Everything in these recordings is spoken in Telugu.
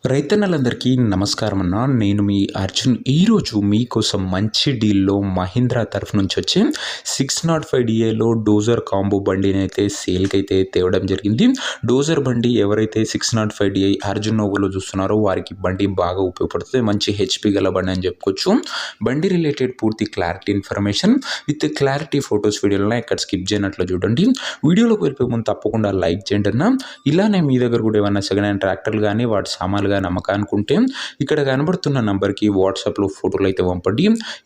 రైతన్నలందరికీ నమస్కారం అన్న. నేను మీ అర్జున్. ఈరోజు మీకోసం మంచి డీల్‌లో మహీంద్రా తరఫు నుంచి వచ్చే 605 డీఐలో డోజర్ కాంబో బండినైతే సేల్‌కైతే తేవడం జరిగింది. డోజర్ బండి ఎవరైతే 605 డీఐ అర్జున్ నోవోలో చూస్తున్నారో వారికి బండి బాగా ఉపయోగపడుతుంది. మంచి హెచ్‌పి గల బండి అని చెప్పుకోవచ్చు. బండి రిలేటెడ్ పూర్తి clarity information with clarity photos వీడియోలో ఇక్కడ స్కిప్ చేయనట్లు చూడండి. వీడియోలోకి వెళ్ళిపోయే ముందు తప్పకుండా లైక్ చేయండి అన్న. ఇలానే మీ దగ్గర కూడా ఏమన్నా సెకండ్ హ్యాండ్ ట్రాక్టర్లు కానీ వాటి సామాన్లు నమ్మకానుకుంటే ఇక్కడ కనబడుతున్న నంబర్కి వాట్సాప్లో ఫోటోలు అయితే పంపండి.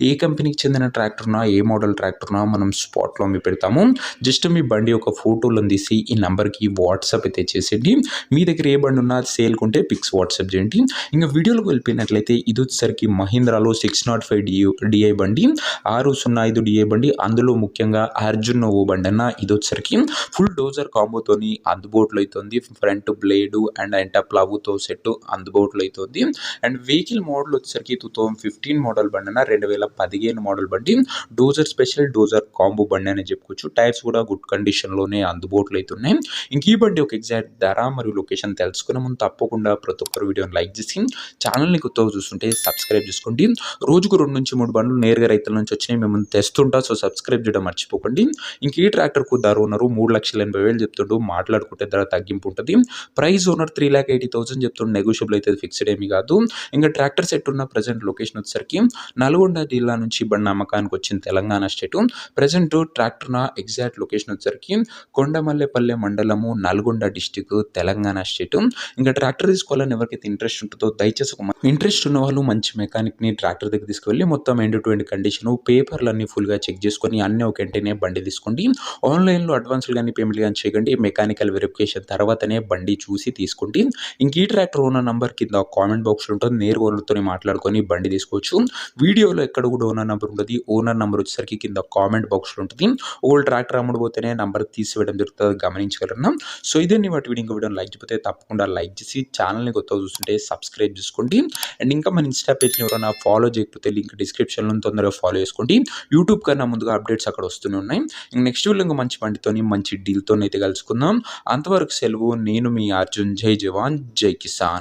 ఏ కంపెనీకి చెందిన ట్రాక్టర్నా, ఏ మోడల్ ట్రాక్టర్నా మనం స్పాట్లో మీ పెడతాము. జస్ట్ మీ బండి యొక్క ఫోటోలను తీసి ఈ నంబర్కి వాట్సాప్ అయితే చేసేయండి. మీ దగ్గర ఏ బండి ఉన్నా సేల్కుంటే పిక్స్ వాట్సాప్ చేయండి. ఇంకా వీడియోలోకి వెళ్ళిపోయినట్లయితే ఇది వచ్చేసరికి మహీంద్రాలో 605 డిఐ బండి, 605 డిఐ బండి. అందులో ముఖ్యంగా అర్జున్ నోవో బండి అన్న. ఇది వచ్చేసరికి ఫుల్ డోజర్ కాంబోతోని అందుబాటులో అవుతుంది. ఫ్రంట్ బ్లేడు అండ్ ఎంట ప్లవ్తో సెట్ అందుబాటులో అవుతుంది. అండ్ వెహికల్ మోడల్ వచ్చేసరికి 2015 మోడల్ బండి అన్న. 2015 మోడల్ బండి. డోజర్ స్పెషల్ డోజర్ కాంబో బండి అని చెప్పుకోవచ్చు. టైర్స్ కూడా గుడ్ కండిషన్లోనే అందుబాటులో అవుతున్నాయి. ఇంక ఈ బండి ఒక ఎగ్జాక్ట్ ధర మరియు లొకేషన్ తెలుసుకునే ముందు తప్పకుండా ప్రతి ఒక్కరు వీడియోని లైక్ చేసి ఛానల్ని కొత్తగా చూస్తుంటే సబ్స్క్రైబ్ చేసుకోండి. రోజుకు 2 నుంచి 3 బండ్లు నేరుగా రైతుల నుంచి వచ్చినాయి మేము తెస్తుంటా. సో సబ్స్క్రైబ్ చేయడం మర్చిపోకండి. ఇంక ఈ ట్రాక్టర్కు ధర ఓనరు 3,80,000 చెప్తుంటూ మాట్లాడుకుంటే ధర తగ్గింపు ఉంటుంది. ప్రైస్ ఓనర్ 3,80,000 చెప్తుండే. నెగోషియబుల్ అయితే ఫిక్స్డ్ ఏమీ కాదు. ఇంకా ట్రాక్టర్ సెట్ ఉన్న ప్రజెంట్ లొకేషన్ వచ్చేసరికి నల్గొండ జిల్లా నుంచి బండి అమ్మకానికి వచ్చిన తెలంగాణ స్టేటు. ప్రజెంట్ ట్రాక్టర్ ఎగ్జాక్ట్ లొకేషన్ వచ్చేసరికి కొండమల్లేపల్లె మండలము, నల్గొండ డిస్టిక్, తెలంగాణ స్టేటు. ఇంకా ట్రాక్టర్ తీసుకోవాలని ఎవరికైతే ఇంట్రెస్ట్ ఉంటుందో దయచేసి ఇంట్రెస్ట్ ఉన్న వాళ్ళు మంచి మెకానిక్ని ట్రాక్టర్ దగ్గర తీసుకువెళ్ళి మొత్తం ఎండ్ టు ఎండ్ కండిషన్ పేపర్లు అన్ని ఫుల్గా చెక్ చేసుకొని అన్నీ ఒక వెంటనే బండి తీసుకోండి. ఆన్లైన్లో అడ్వాన్స్లు కానీ పేమెంట్ కానీ చేయకండి. మెకానికల్ వెరిఫికేషన్ తర్వాతనే బండి చూసి తీసుకోండి. ఇంక ఈ ట్రాక్టర్ ఓనర్ నంబర్ కింద కామెంట్ బాక్స్లో ఉంటుంది. నేరుగా ఓనర్తో మాట్లాడుకొని బండి తీసుకోవచ్చు. వీడియోలో ఎక్కడ కూడా ఓనర్ నెంబర్ ఉంటుంది. ఓనర్ నెంబర్ వచ్చేసరికి కింద కామెంట్ బాక్స్లో ఉంటుంది. ఓల్డ్ ట్రాక్టర్ అమ్ముడుపోతేనే నెంబర్ తీసివేయడం జరుగుతుంది, గమనించగలరు. సో ఇదే వాటి వీడియోని లైక్ చేయకపోతే తప్పకుండా లైక్ చేసి ఛానల్ని కొత్తగా చూస్తుంటే సబ్స్క్రైబ్ చేసుకోండి. అండ్ ఇంకా మన ఇన్స్టా పేజ్ని ఎవరైనా ఫాలో చేయకపోతే లింక్ డిస్క్రిప్షన్లో తొందరగా ఫాలో చేసుకోండి. యూట్యూబ్ కన్నా ముందుగా అప్డేట్స్ అక్కడ వస్తూనే ఉన్నాయి. ఇంక నెక్స్ట్ వీడియో మంచి బండితోని మంచి డీల్తో అయితే కలుసుకుందాం. అంతవరకు సెలవు. నేను మీ అర్జున్. జై జవాన్ జై కిసాన్.